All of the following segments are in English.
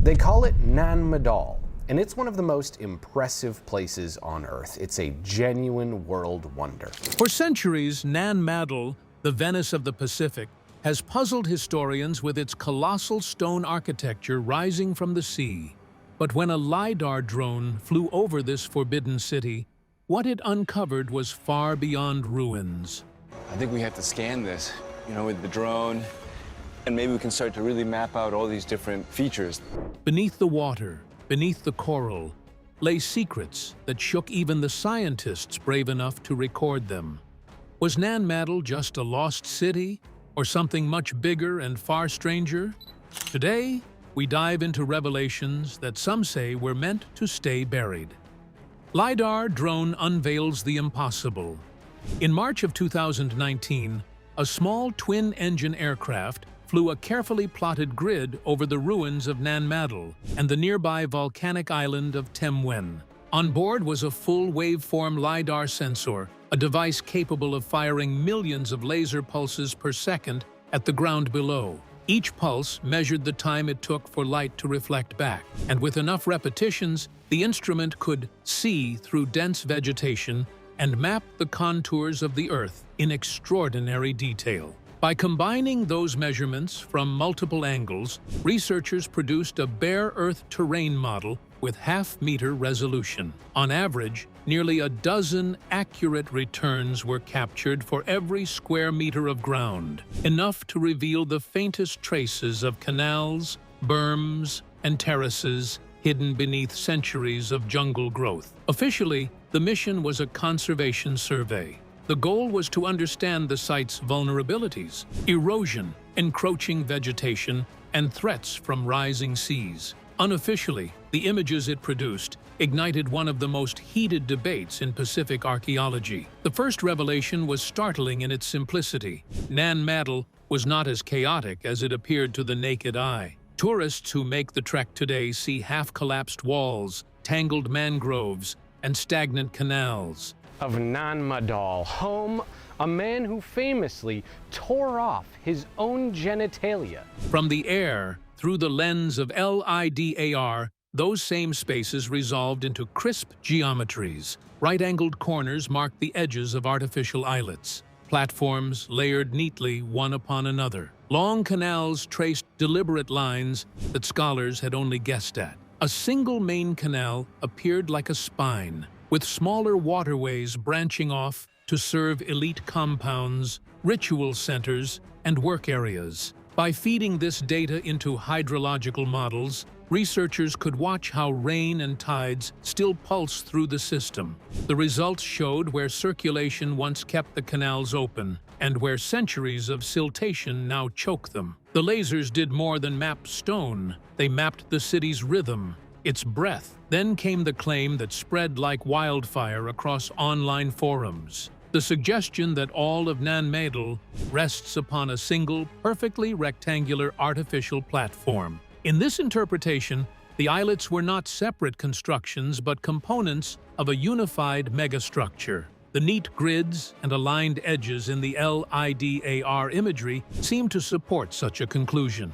They call it Nan Madol, and it's one of the most impressive places on Earth. It's a genuine world wonder. For centuries, Nan Madol, the Venice of the Pacific, has puzzled historians with its colossal stone architecture rising from the sea. But when a LiDAR drone flew over this forbidden city, what it uncovered was far beyond ruins. I think we have to scan this, with the drone, and maybe we can start to really map out all these different features. Beneath the water, beneath the coral, lay secrets that shook even the scientists brave enough to record them. Was Nan Madol just a lost city, or something much bigger and far stranger? Today, we dive into revelations that some say were meant to stay buried. LiDAR drone unveils the impossible. In March of 2019, a small twin-engine aircraft flew a carefully plotted grid over the ruins of Nan Madol and the nearby volcanic island of Temwen. On board was a full waveform LiDAR sensor, a device capable of firing millions of laser pulses per second at the ground below. Each pulse measured the time it took for light to reflect back, and with enough repetitions, the instrument could see through dense vegetation and map the contours of the Earth in extraordinary detail. By combining those measurements from multiple angles, researchers produced a bare Earth terrain model with half-meter resolution. On average, nearly a dozen accurate returns were captured for every square meter of ground, enough to reveal the faintest traces of canals, berms, and terraces hidden beneath centuries of jungle growth. Officially, the mission was a conservation survey. The goal was to understand the site's vulnerabilities: erosion, encroaching vegetation, and threats from rising seas. Unofficially, the images it produced ignited one of the most heated debates in Pacific archaeology. The first revelation was startling in its simplicity. Nan Madol was not as chaotic as it appeared to the naked eye. Tourists who make the trek today see half-collapsed walls, tangled mangroves, and stagnant canals. Of Nan Madol, home a man who famously tore off his own genitalia. From the air, through the lens of LiDAR, those same spaces resolved into crisp geometries. Right-angled corners marked the edges of artificial islets. Platforms layered neatly one upon another. Long canals traced deliberate lines that scholars had only guessed at. A single main canal appeared like a spine, with smaller waterways branching off to serve elite compounds, ritual centers, and work areas. By feeding this data into hydrological models, researchers could watch how rain and tides still pulse through the system. The results showed where circulation once kept the canals open, and where centuries of siltation now choke them. The lasers did more than map stone. They mapped the city's rhythm, its breath. Then came the claim that spread like wildfire across online forums. The suggestion that all of Nan Madol rests upon a single, perfectly rectangular artificial platform. In this interpretation, the islets were not separate constructions but components of a unified megastructure. The neat grids and aligned edges in the LiDAR imagery seem to support such a conclusion.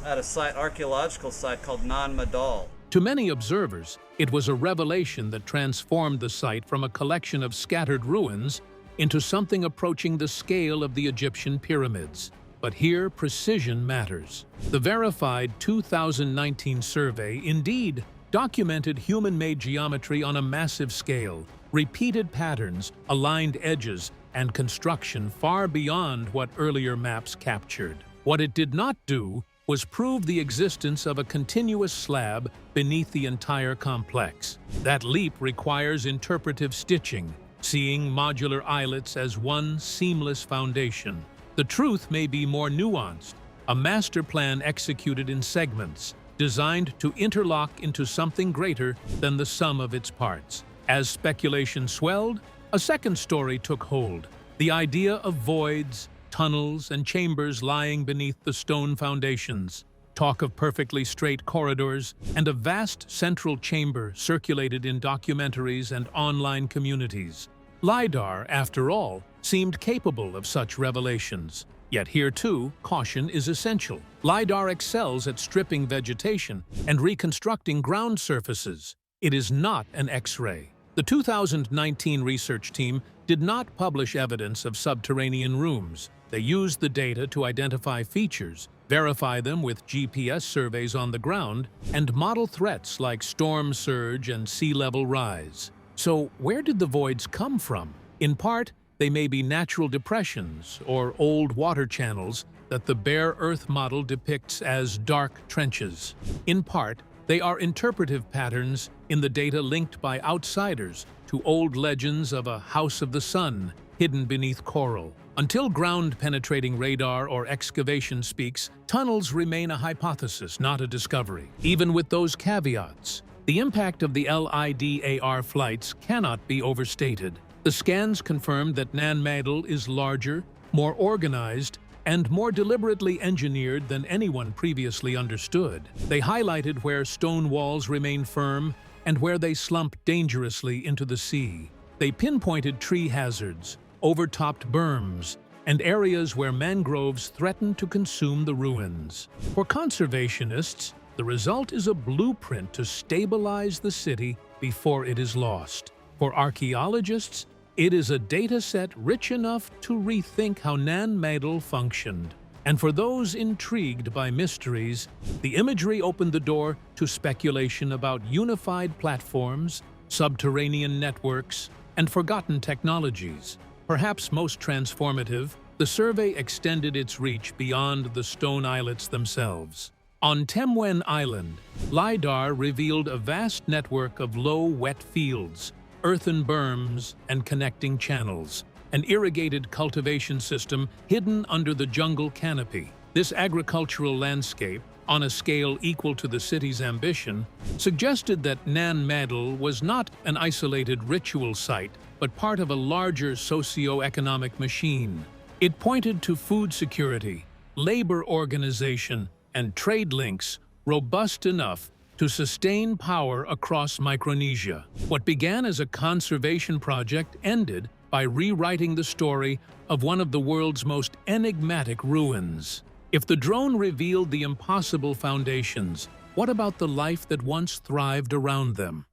At a archaeological site called Nan Madol. To many observers, it was a revelation that transformed the site from a collection of scattered ruins into something approaching the scale of the Egyptian pyramids. But here, precision matters. The verified 2019 survey indeed documented human-made geometry on a massive scale, repeated patterns, aligned edges, and construction far beyond what earlier maps captured. What it did not do was prove the existence of a continuous slab beneath the entire complex. That leap requires interpretive stitching, seeing modular islets as one seamless foundation. The truth may be more nuanced, a master plan executed in segments, designed to interlock into something greater than the sum of its parts. As speculation swelled, a second story took hold: the idea of voids, tunnels, and chambers lying beneath the stone foundations. Talk of perfectly straight corridors and a vast central chamber circulated in documentaries and online communities. LiDAR, after all, seemed capable of such revelations. Yet here too, caution is essential. LiDAR excels at stripping vegetation and reconstructing ground surfaces. It is not an X-ray. The 2019 research team did not publish evidence of subterranean rooms. They used the data to identify features, verify them with GPS surveys on the ground, and model threats like storm surge and sea level rise. So where did the voids come from? In part, they may be natural depressions or old water channels that the bare Earth model depicts as dark trenches. In part, they are interpretive patterns in the data linked by outsiders to old legends of a house of the sun hidden beneath coral. Until ground-penetrating radar or excavation speaks, tunnels remain a hypothesis, not a discovery. Even with those caveats, the impact of the LiDAR flights cannot be overstated. The scans confirmed that Nan Madol is larger, more organized, and more deliberately engineered than anyone previously understood. They highlighted where stone walls remain firm and where they slump dangerously into the sea. They pinpointed tree hazards, overtopped berms, and areas where mangroves threaten to consume the ruins. For conservationists, the result is a blueprint to stabilize the city before it is lost. For archaeologists, it is a data set rich enough to rethink how Nan Madol functioned. And for those intrigued by mysteries, the imagery opened the door to speculation about unified platforms, subterranean networks, and forgotten technologies. Perhaps most transformative, the survey extended its reach beyond the stone islets themselves. On Temwen Island, LiDAR revealed a vast network of low, wet fields, earthen berms, and connecting channels, an irrigated cultivation system hidden under the jungle canopy. This agricultural landscape, on a scale equal to the city's ambition, suggested that Nan Madol was not an isolated ritual site, but part of a larger socio-economic machine. It pointed to food security, labor organization, and trade links robust enough to sustain power across Micronesia. What began as a conservation project ended by rewriting the story of one of the world's most enigmatic ruins. If the drone revealed the impossible foundations, what about the life that once thrived around them?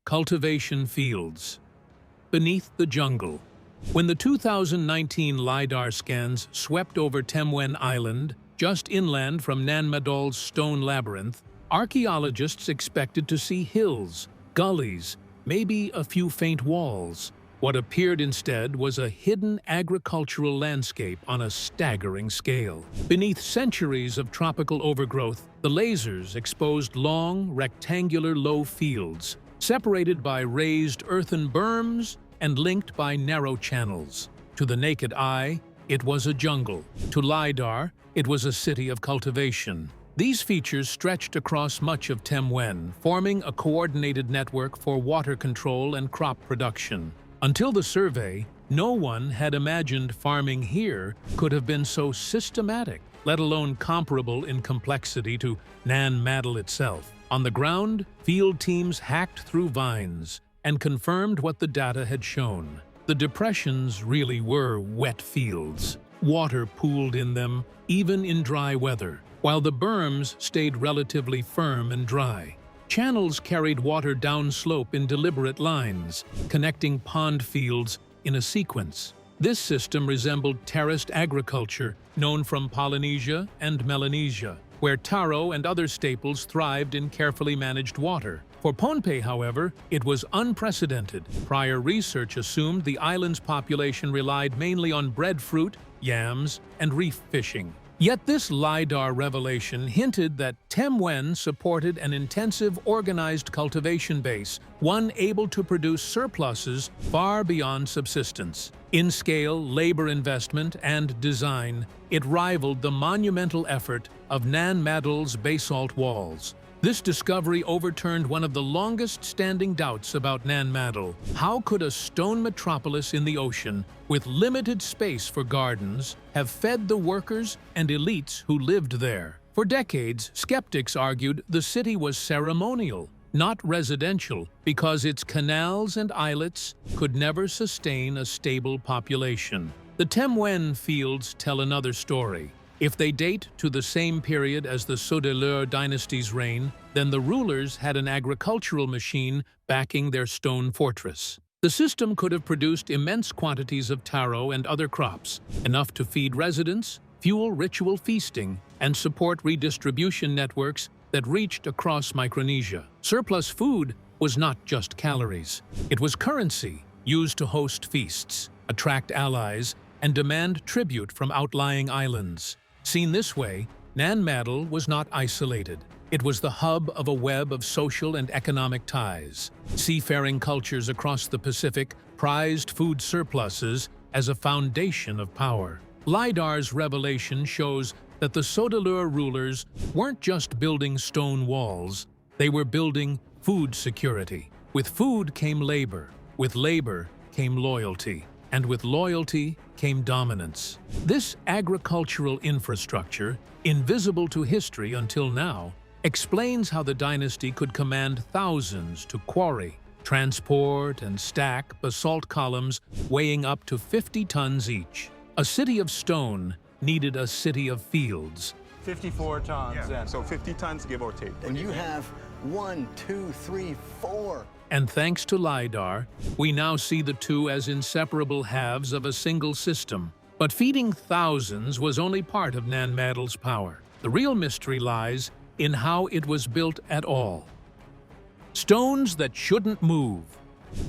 Cultivation fields. Beneath the jungle. When the 2019 LiDAR scans swept over Temwen Island, just inland from Nan Madol's stone labyrinth, archaeologists expected to see hills, gullies, maybe a few faint walls. What appeared instead was a hidden agricultural landscape on a staggering scale. Beneath centuries of tropical overgrowth, the lasers exposed long, rectangular low fields, separated by raised earthen berms and linked by narrow channels. To the naked eye, it was a jungle. To LiDAR, it was a city of cultivation. These features stretched across much of Temwen, forming a coordinated network for water control and crop production. Until the survey, no one had imagined farming here could have been so systematic, let alone comparable in complexity to Nan Madol itself. On the ground, field teams hacked through vines and confirmed what the data had shown. The depressions really were wet fields. Water pooled in them, even in dry weather, while the berms stayed relatively firm and dry. Channels carried water downslope in deliberate lines, connecting pond fields in a sequence. This system resembled terraced agriculture known from Polynesia and Melanesia, where taro and other staples thrived in carefully managed water. For Pohnpei, however, it was unprecedented. Prior research assumed the island's population relied mainly on breadfruit, yams, and reef fishing. Yet this LiDAR revelation hinted that Temwen supported an intensive, organized cultivation base, one able to produce surpluses far beyond subsistence. In scale, labor investment, and design, it rivaled the monumental effort of Nan Madol's basalt walls. This discovery overturned one of the longest-standing doubts about Nan Madol. How could a stone metropolis in the ocean, with limited space for gardens, have fed the workers and elites who lived there? For decades, skeptics argued the city was ceremonial, not residential, because its canals and islets could never sustain a stable population. The Temwen fields tell another story. If they date to the same period as the Saudeleur dynasty's reign, then the rulers had an agricultural machine backing their stone fortress. The system could have produced immense quantities of taro and other crops, enough to feed residents, fuel ritual feasting, and support redistribution networks that reached across Micronesia. Surplus food was not just calories. It was currency used to host feasts, attract allies, and demand tribute from outlying islands. Seen this way, Nan Madol was not isolated. It was the hub of a web of social and economic ties. Seafaring cultures across the Pacific prized food surpluses as a foundation of power. LiDAR's revelation shows that the Saudeleur rulers weren't just building stone walls, they were building food security. With food came labor, with labor came loyalty, and with loyalty came dominance. This agricultural infrastructure, invisible to history until now, explains how the dynasty could command thousands to quarry, transport, and stack basalt columns weighing up to 50 tons each. A city of stone needed a city of fields. 54 tons. Yeah, so 50 tons, give or take. When you have 1, 2, 3, 4. And thanks to LiDAR, we now see the two as inseparable halves of a single system. But feeding thousands was only part of Nan Madol's power. The real mystery lies in how it was built at all. Stones that shouldn't move.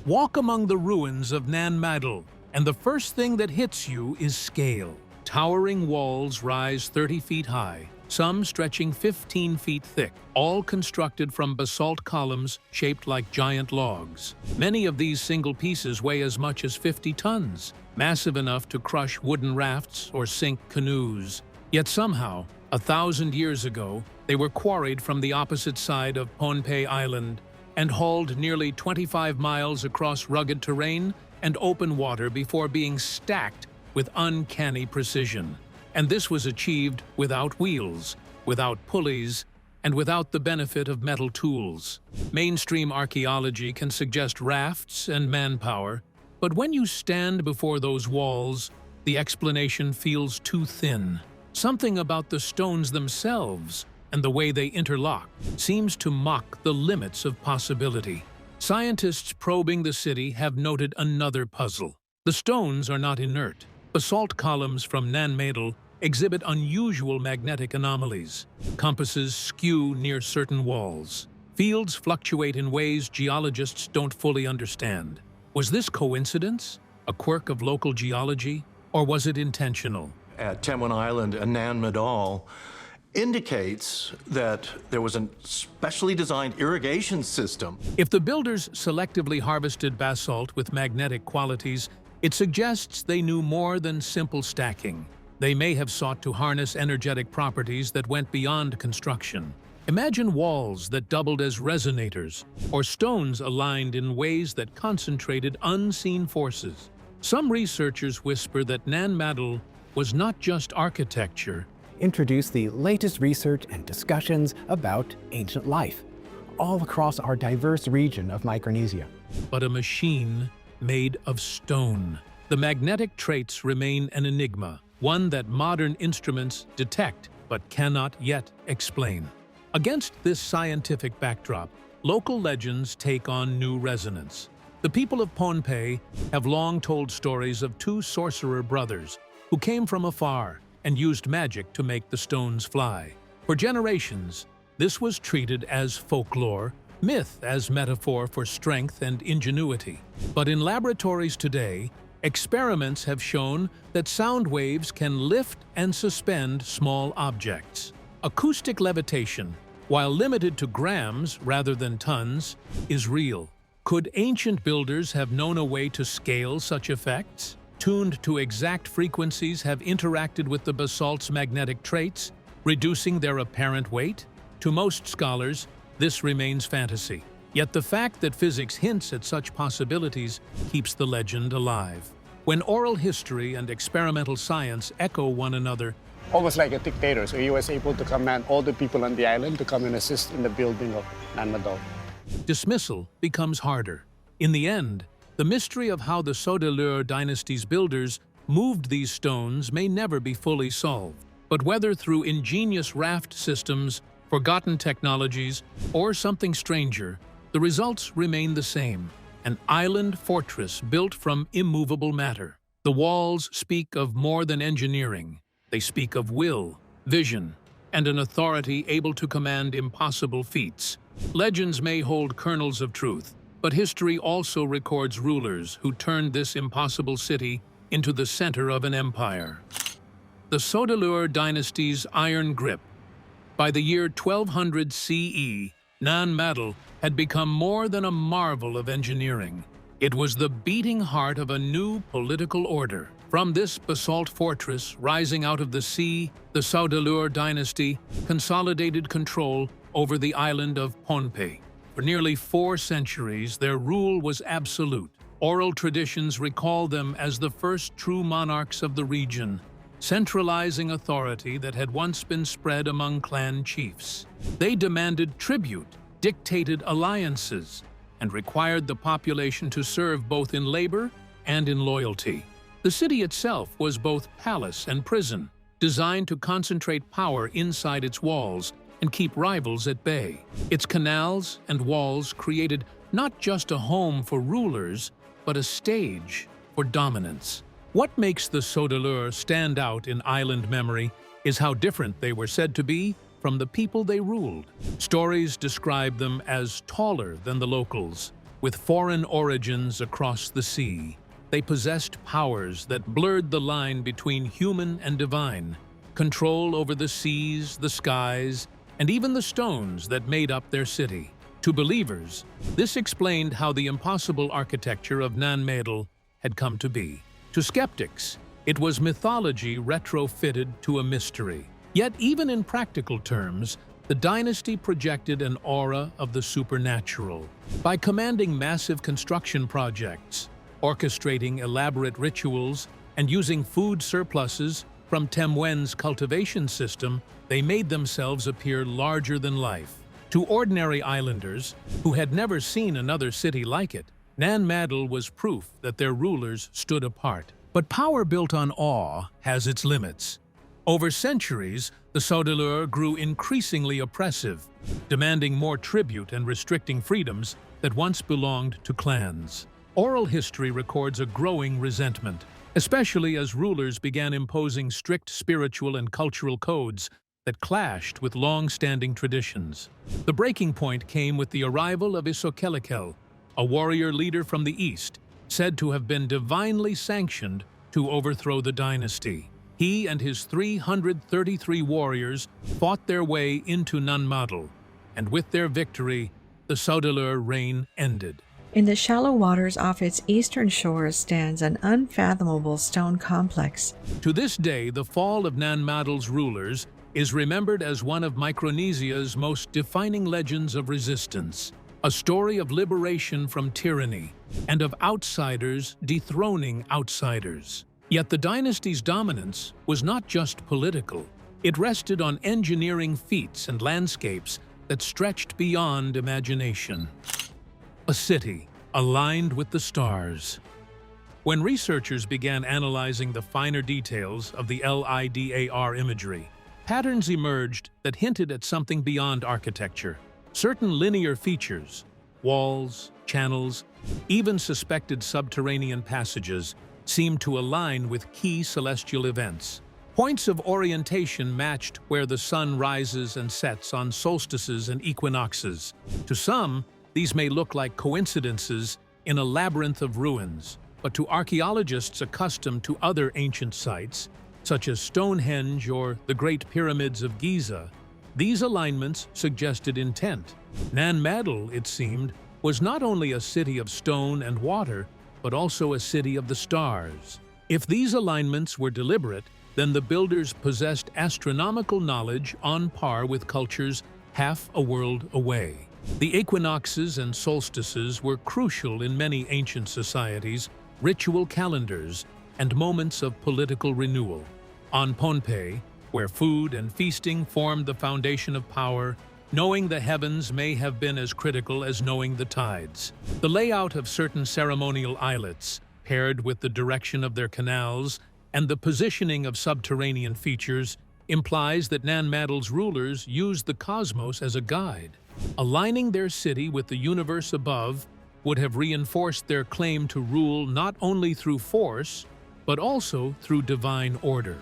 Walk among the ruins of Nan Madol, and the first thing that hits you is scale. Towering walls rise 30 feet high, some stretching 15 feet thick, all constructed from basalt columns shaped like giant logs. Many of these single pieces weigh as much as 50 tons, massive enough to crush wooden rafts or sink canoes. Yet somehow, 1,000 years ago, they were quarried from the opposite side of Pohnpei Island and hauled nearly 25 miles across rugged terrain and open water before being stacked with uncanny precision. And this was achieved without wheels, without pulleys, and without the benefit of metal tools. Mainstream archaeology can suggest rafts and manpower, but when you stand before those walls, the explanation feels too thin. Something about the stones themselves and the way they interlock seems to mock the limits of possibility. Scientists probing the city have noted another puzzle. The stones are not inert. Basalt columns from Nan Madol exhibit unusual magnetic anomalies. Compasses skew near certain walls. Fields fluctuate in ways geologists don't fully understand. Was this coincidence? A quirk of local geology? Or was it intentional? At Temwen Island and Nan Madol indicates that there was a specially designed irrigation system. If the builders selectively harvested basalt with magnetic qualities, it suggests they knew more than simple stacking. They may have sought to harness energetic properties that went beyond construction. Imagine walls that doubled as resonators, or stones aligned in ways that concentrated unseen forces. Some researchers whisper that Nan Madol was not just architecture. Introduce the latest research and discussions about ancient life, all across our diverse region of Micronesia. But a machine made of stone. The magnetic traits remain an enigma, one that modern instruments detect but cannot yet explain. Against this scientific backdrop, local legends take on new resonance. The people of Pohnpei have long told stories of two sorcerer brothers who came from afar and used magic to make the stones fly. For generations, this was treated as folklore, myth as metaphor for strength and ingenuity. But in laboratories today, experiments have shown that sound waves can lift and suspend small objects. Acoustic levitation, while limited to grams rather than tons, is real. Could ancient builders have known a way to scale such effects? Tuned to exact frequencies have interacted with the basalt's magnetic traits, reducing their apparent weight? To most scholars, this remains fantasy. Yet the fact that physics hints at such possibilities keeps the legend alive. When oral history and experimental science echo one another, almost like a dictator, so he was able to command all the people on the island to come and assist in the building of Nan Madol. dismissal becomes harder. In the end, the mystery of how the Saudeleur dynasty's builders moved these stones may never be fully solved. But whether through ingenious raft systems, forgotten technologies, or something stranger, the results remain the same: an island fortress built from immovable matter. The walls speak of more than engineering. They speak of will, vision, and an authority able to command impossible feats. Legends may hold kernels of truth, but history also records rulers who turned this impossible city into the center of an empire. The Saudeleur dynasty's iron grip. By the year 1200 CE, Nan Madol had become more than a marvel of engineering. It was the beating heart of a new political order. From this basalt fortress rising out of the sea, the Saudeleur dynasty consolidated control over the island of Pohnpei. For nearly 4 centuries, their rule was absolute. Oral traditions recall them as the first true monarchs of the region, centralizing authority that had once been spread among clan chiefs. They demanded tribute, dictated alliances, and required the population to serve both in labor and in loyalty. The city itself was both palace and prison, designed to concentrate power inside its walls and keep rivals at bay. Its canals and walls created not just a home for rulers, but a stage for dominance. What makes the Saudeleur stand out in island memory is how different they were said to be from the people they ruled. Stories describe them as taller than the locals, with foreign origins across the sea. They possessed powers that blurred the line between human and divine, control over the seas, the skies, and even the stones that made up their city. To believers, this explained how the impossible architecture of Nan Madol had come to be. To skeptics, it was mythology retrofitted to a mystery. Yet even in practical terms, the dynasty projected an aura of the supernatural. By commanding massive construction projects, orchestrating elaborate rituals, and using food surpluses from Temwen's cultivation system, they made themselves appear larger than life. To ordinary islanders, who had never seen another city like it, Nan Madol was proof that their rulers stood apart. But power built on awe has its limits. Over centuries, the Saudeleur grew increasingly oppressive, demanding more tribute and restricting freedoms that once belonged to clans. Oral history records a growing resentment, especially as rulers began imposing strict spiritual and cultural codes that clashed with long-standing traditions. The breaking point came with the arrival of Saudeleur, a warrior leader from the east, said to have been divinely sanctioned to overthrow the dynasty. He and his 333 warriors fought their way into Nan Madol, and with their victory, the Saudeleur reign ended. In the shallow waters off its eastern shores stands an unfathomable stone complex. To this day, the fall of Nan Madol's rulers is remembered as one of Micronesia's most defining legends of resistance, a story of liberation from tyranny and of outsiders dethroning outsiders. Yet the dynasty's dominance was not just political. It rested on engineering feats and landscapes that stretched beyond imagination. A city aligned with the stars. When researchers began analyzing the finer details of the LiDAR imagery, patterns emerged that hinted at something beyond architecture. Certain linear features, walls, channels, even suspected subterranean passages, seemed to align with key celestial events. Points of orientation matched where the sun rises and sets on solstices and equinoxes. To some, these may look like coincidences in a labyrinth of ruins, but to archaeologists accustomed to other ancient sites, such as Stonehenge or the Great Pyramids of Giza, these alignments suggested intent. Nan Madol, it seemed, was not only a city of stone and water, but also a city of the stars. If these alignments were deliberate, then the builders possessed astronomical knowledge on par with cultures half a world away. The equinoxes and solstices were crucial in many ancient societies, ritual calendars, and moments of political renewal. On Pohnpei, where food and feasting formed the foundation of power, knowing the heavens may have been as critical as knowing the tides. The layout of certain ceremonial islets, paired with the direction of their canals, and the positioning of subterranean features implies that Nan Madol's rulers used the cosmos as a guide. Aligning their city with the universe above would have reinforced their claim to rule not only through force, but also through divine order.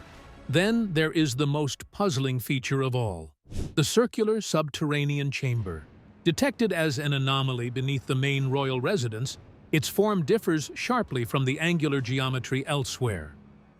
Then there is the most puzzling feature of all, the circular subterranean chamber. Detected as an anomaly beneath the main royal residence, its form differs sharply from the angular geometry elsewhere.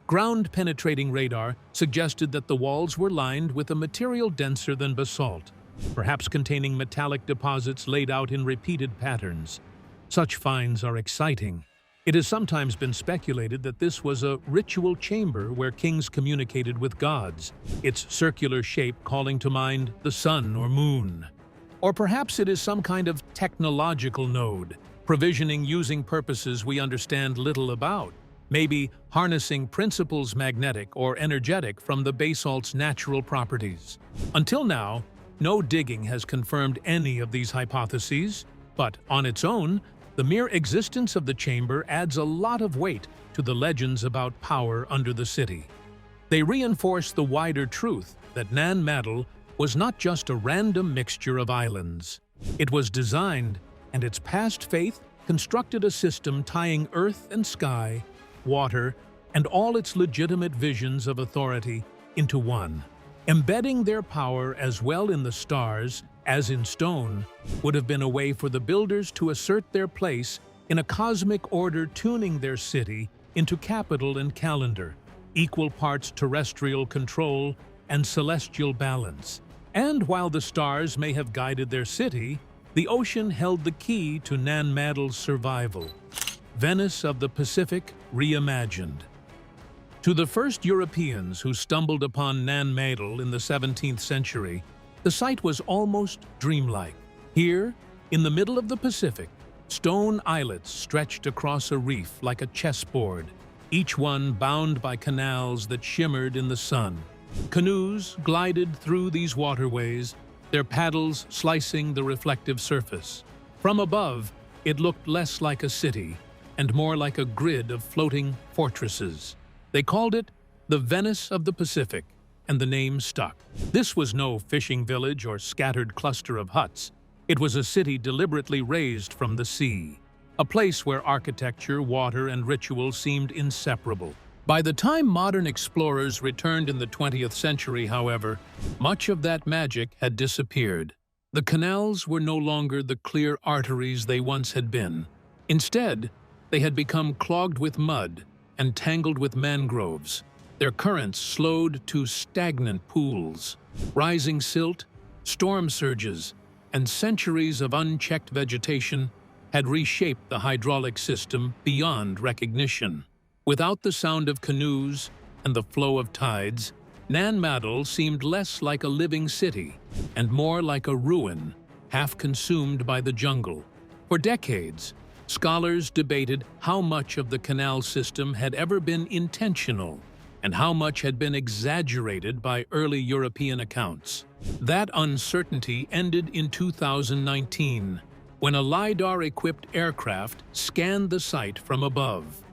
Ground-penetrating radar suggested that the walls were lined with a material denser than basalt, perhaps containing metallic deposits laid out in repeated patterns. Such finds are exciting. It has sometimes been speculated that this was a ritual chamber where kings communicated with gods, its circular shape calling to mind the sun or moon. Or perhaps it is some kind of technological node, provisioning using purposes we understand little about, maybe harnessing principles magnetic or energetic from the basalt's natural properties. Until now, no digging has confirmed any of these hypotheses, but on its own, the mere existence of the chamber adds a lot of weight to the legends about power under the city. They reinforce the wider truth that Nan Madol was not just a random mixture of islands. It was designed, and its past faith constructed a system tying earth and sky, water, and all its legitimate visions of authority into one. Embedding their power as well in the stars as in stone would have been a way for the builders to assert their place in a cosmic order, tuning their city into capital and calendar, equal parts terrestrial control and celestial balance. And while the stars may have guided their city, the ocean held the key to Nan Madol's survival. Venice of the Pacific reimagined. To the first Europeans who stumbled upon Nan Madol in the 17th century, the site was almost dreamlike. Here, in the middle of the Pacific, stone islets stretched across a reef like a chessboard, each one bound by canals that shimmered in the sun. Canoes glided through these waterways, their paddles slicing the reflective surface. From above, it looked less like a city and more like a grid of floating fortresses. They called it the Venice of the Pacific, and the name stuck. This was no fishing village or scattered cluster of huts. It was a city deliberately raised from the sea, a place where architecture, water, and ritual seemed inseparable. By the time modern explorers returned in the 20th century, however, much of that magic had disappeared. The canals were no longer the clear arteries they once had been. Instead, they had become clogged with mud and tangled with mangroves. Their currents slowed to stagnant pools. Rising silt, storm surges, and centuries of unchecked vegetation had reshaped the hydraulic system beyond recognition. Without the sound of canoes and the flow of tides, Nan Madol seemed less like a living city and more like a ruin, half consumed by the jungle. For decades, scholars debated how much of the canal system had ever been intentional and how much had been exaggerated by early European accounts. That uncertainty ended in 2019, when a LiDAR-equipped aircraft scanned the site from above.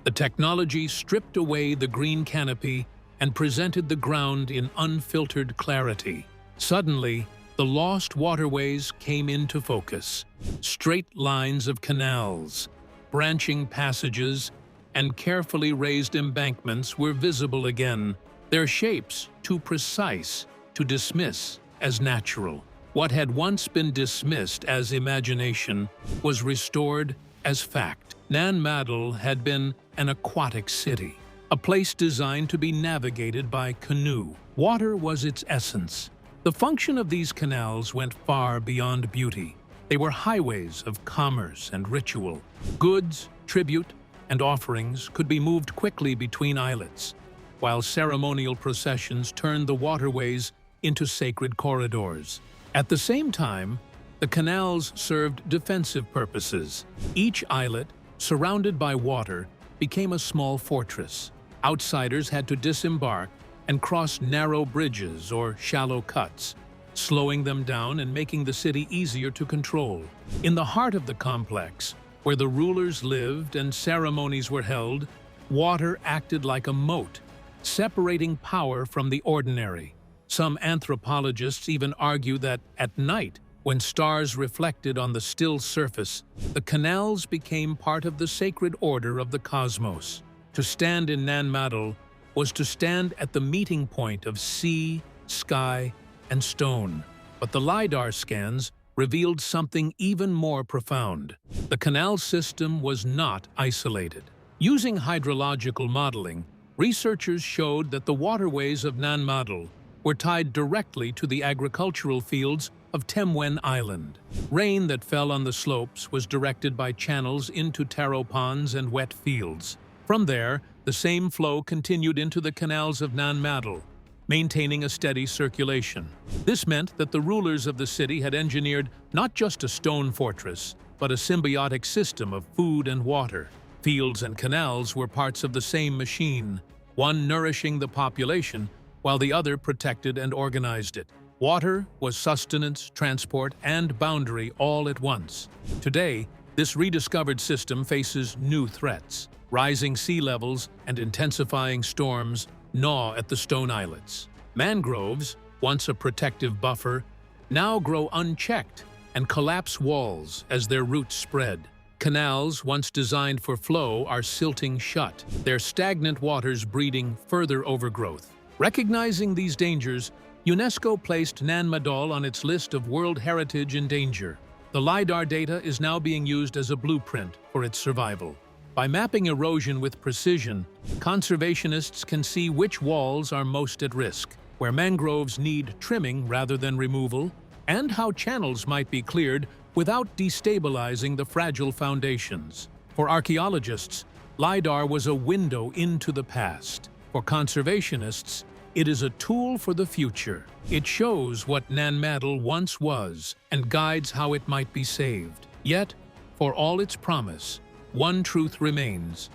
The technology stripped away the green canopy and presented the ground in unfiltered clarity. Suddenly, the lost waterways came into focus. Straight lines of canals, branching passages, and carefully raised embankments were visible again, their shapes too precise to dismiss as natural. What had once been dismissed as imagination was restored as fact. Nan Madol had been an aquatic city, a place designed to be navigated by canoe. Water was its essence. The function of these canals went far beyond beauty. They were highways of commerce and ritual. Goods, tribute, and offerings could be moved quickly between islets, while ceremonial processions turned the waterways into sacred corridors. At the same time, the canals served defensive purposes. Each islet, surrounded by water, became a small fortress. Outsiders had to disembark and cross narrow bridges or shallow cuts, slowing them down and making the city easier to control. In the heart of the complex, where the rulers lived and ceremonies were held, water acted like a moat, separating power from the ordinary. Some anthropologists even argue that at night, when stars reflected on the still surface, the canals became part of the sacred order of the cosmos. To stand in Nan Madol was to stand at the meeting point of sea, sky, and stone. But the LiDAR scans revealed something even more profound. The canal system was not isolated. Using hydrological modeling, researchers showed that the waterways of Nan Madol were tied directly to the agricultural fields of Temwen Island. Rain that fell on the slopes was directed by channels into taro ponds and wet fields. From there, the same flow continued into the canals of Nan Madol, maintaining a steady circulation. This meant that the rulers of the city had engineered not just a stone fortress, but a symbiotic system of food and water. Fields and canals were parts of the same machine, one nourishing the population, while the other protected and organized it. Water was sustenance, transport, and boundary all at once. Today, this rediscovered system faces new threats. Rising sea levels and intensifying storms gnaw at the stone islets. Mangroves, once a protective buffer, now grow unchecked and collapse walls as their roots spread. Canals, once designed for flow, are silting shut, their stagnant waters breeding further overgrowth. Recognizing these dangers, UNESCO placed Nan Madol on its list of World Heritage in danger. The LiDAR data is now being used as a blueprint for its survival. By mapping erosion with precision, conservationists can see which walls are most at risk, where mangroves need trimming rather than removal, and how channels might be cleared without destabilizing the fragile foundations. For archaeologists, LiDAR was a window into the past. For conservationists, it is a tool for the future. It shows what Nan Madol once was and guides how it might be saved. Yet, for all its promise, one truth remains.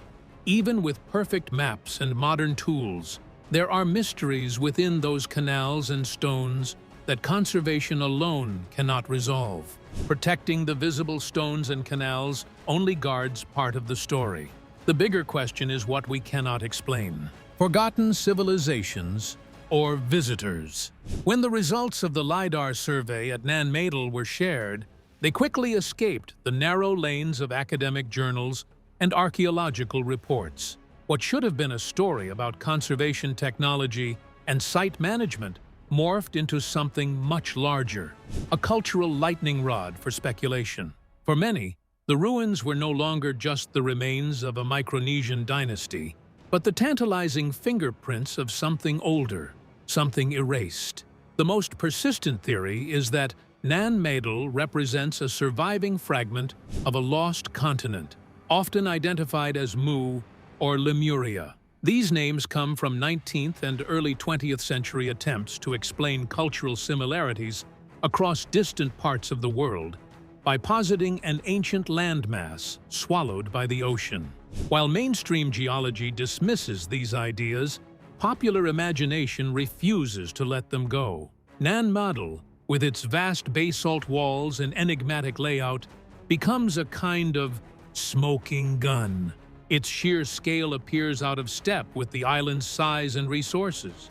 Even with perfect maps and modern tools, there are mysteries within those canals and stones that conservation alone cannot resolve. Protecting the visible stones and canals only guards part of the story. The bigger question is what we cannot explain. Forgotten civilizations or visitors. When the results of the LiDAR survey at Nan Madol were shared, they quickly escaped the narrow lanes of academic journals and archaeological reports. What should have been a story about conservation technology and site management morphed into something much larger, a cultural lightning rod for speculation. For many, the ruins were no longer just the remains of a Micronesian dynasty, but the tantalizing fingerprints of something older, something erased. The most persistent theory is that Nan Madol represents a surviving fragment of a lost continent, often identified as Mu or Lemuria. These names come from 19th and early 20th century attempts to explain cultural similarities across distant parts of the world by positing an ancient landmass swallowed by the ocean. While mainstream geology dismisses these ideas, popular imagination refuses to let them go. Nan Madol, with its vast basalt walls and enigmatic layout, becomes a kind of smoking gun. Its sheer scale appears out of step with the island's size and resources,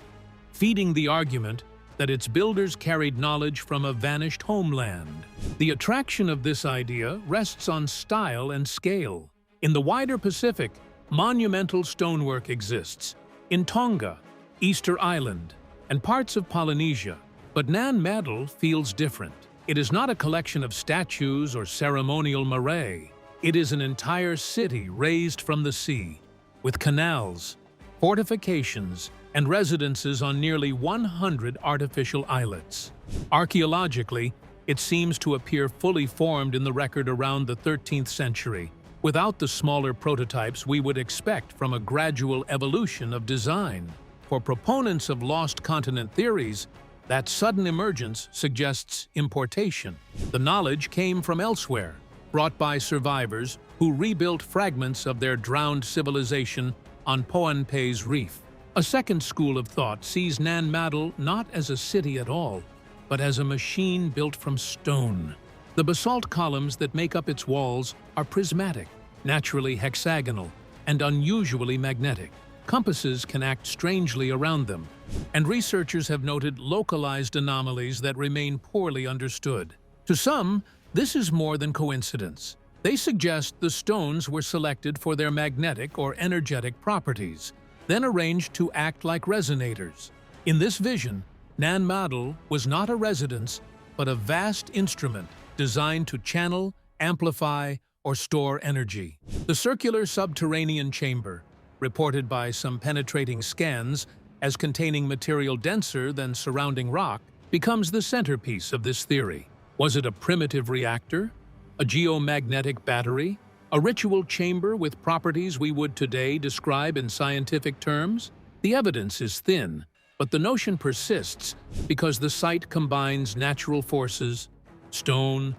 feeding the argument that its builders carried knowledge from a vanished homeland. The attraction of this idea rests on style and scale. In the wider Pacific, monumental stonework exists. In Tonga, Easter Island, and parts of Polynesia. But Nan Madol feels different. It is not a collection of statues or ceremonial marae. It is an entire city raised from the sea, with canals, fortifications, and residences on nearly 100 artificial islets. Archaeologically, it seems to appear fully formed in the record around the 13th century, without the smaller prototypes we would expect from a gradual evolution of design. For proponents of lost continent theories, that sudden emergence suggests importation. The knowledge came from elsewhere, brought by survivors who rebuilt fragments of their drowned civilization on Pohnpei's reef. A second school of thought sees Nan Madol not as a city at all, but as a machine built from stone. The basalt columns that make up its walls are prismatic, naturally hexagonal, and unusually magnetic. Compasses can act strangely around them, and researchers have noted localized anomalies that remain poorly understood. To some, this is more than coincidence. They suggest the stones were selected for their magnetic or energetic properties, then arranged to act like resonators. In this vision, Nan Madol was not a residence, but a vast instrument designed to channel, amplify, or store energy. The circular subterranean chamber, reported by some penetrating scans as containing material denser than surrounding rock, becomes the centerpiece of this theory. Was it a primitive reactor? A geomagnetic battery? A ritual chamber with properties we would today describe in scientific terms? The evidence is thin, but the notion persists because the site combines natural forces, stone,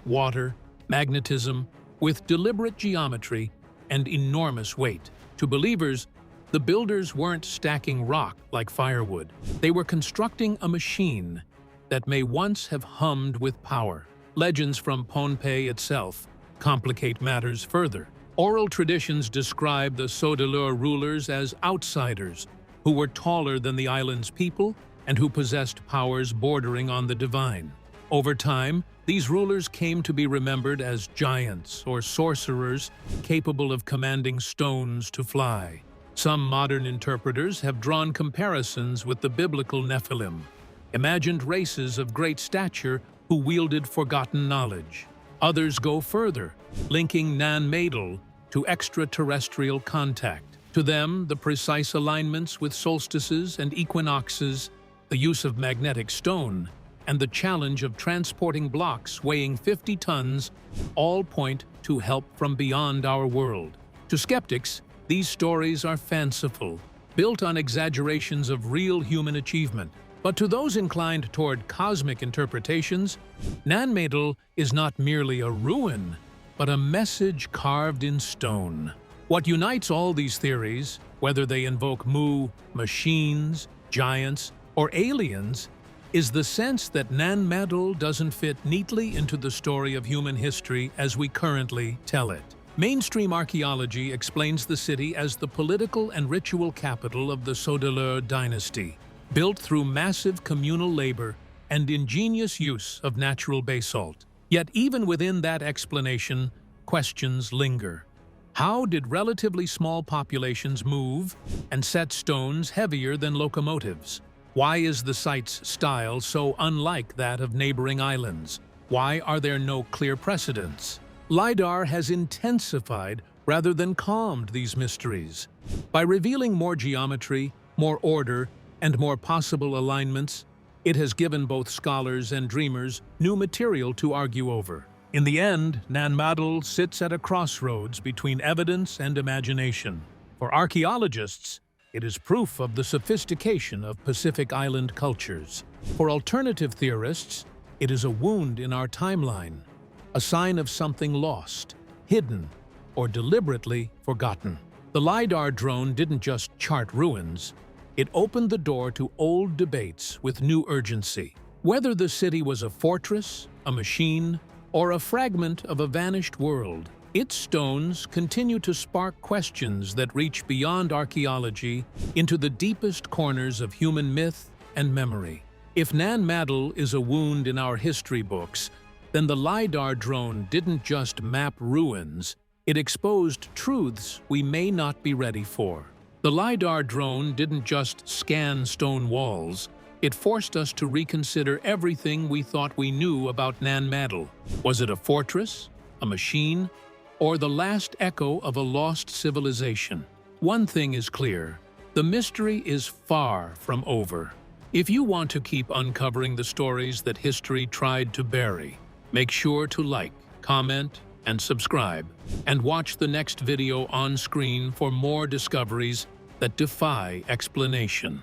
water, magnetism, with deliberate geometry and enormous weight. To believers, the builders weren't stacking rock like firewood. They were constructing a machine that may once have hummed with power. Legends from Pohnpei itself complicate matters further. Oral traditions describe the Saudeleur rulers as outsiders who were taller than the island's people and who possessed powers bordering on the divine. Over time, these rulers came to be remembered as giants or sorcerers capable of commanding stones to fly. Some modern interpreters have drawn comparisons with the biblical Nephilim, imagined races of great stature who wielded forgotten knowledge. Others go further, linking Nan Madol to extraterrestrial contact. To them, the precise alignments with solstices and equinoxes, the use of magnetic stone, and the challenge of transporting blocks weighing 50 tons all point to help from beyond our world. To skeptics, these stories are fanciful, built on exaggerations of real human achievement. But to those inclined toward cosmic interpretations, Nan Madol is not merely a ruin, but a message carved in stone. What unites all these theories, whether they invoke Mu, machines, giants, or aliens, is the sense that Nan Madol doesn't fit neatly into the story of human history as we currently tell it. Mainstream archaeology explains the city as the political and ritual capital of the Saudeleur dynasty, built through massive communal labor and ingenious use of natural basalt. Yet even within that explanation, questions linger. How did relatively small populations move and set stones heavier than locomotives? Why is the site's style so unlike that of neighboring islands? Why are there no clear precedents? LiDAR has intensified rather than calmed these mysteries. By revealing more geometry, more order, and more possible alignments, it has given both scholars and dreamers new material to argue over. In the end, Nan Madol sits at a crossroads between evidence and imagination. For archaeologists, it is proof of the sophistication of Pacific Island cultures. For alternative theorists, it is a wound in our timeline, a sign of something lost, hidden, or deliberately forgotten. The LiDAR drone didn't just chart ruins, it opened the door to old debates with new urgency. Whether the city was a fortress, a machine, or a fragment of a vanished world, its stones continue to spark questions that reach beyond archaeology into the deepest corners of human myth and memory. If Nan Madol is a wound in our history books, then the LiDAR drone didn't just map ruins, it exposed truths we may not be ready for. The LiDAR drone didn't just scan stone walls, it forced us to reconsider everything we thought we knew about Nan Madol. Was it a fortress, a machine, or the last echo of a lost civilization? One thing is clear, the mystery is far from over. If you want to keep uncovering the stories that history tried to bury, make sure to like, comment, and subscribe, and watch the next video on screen for more discoveries that defy explanation.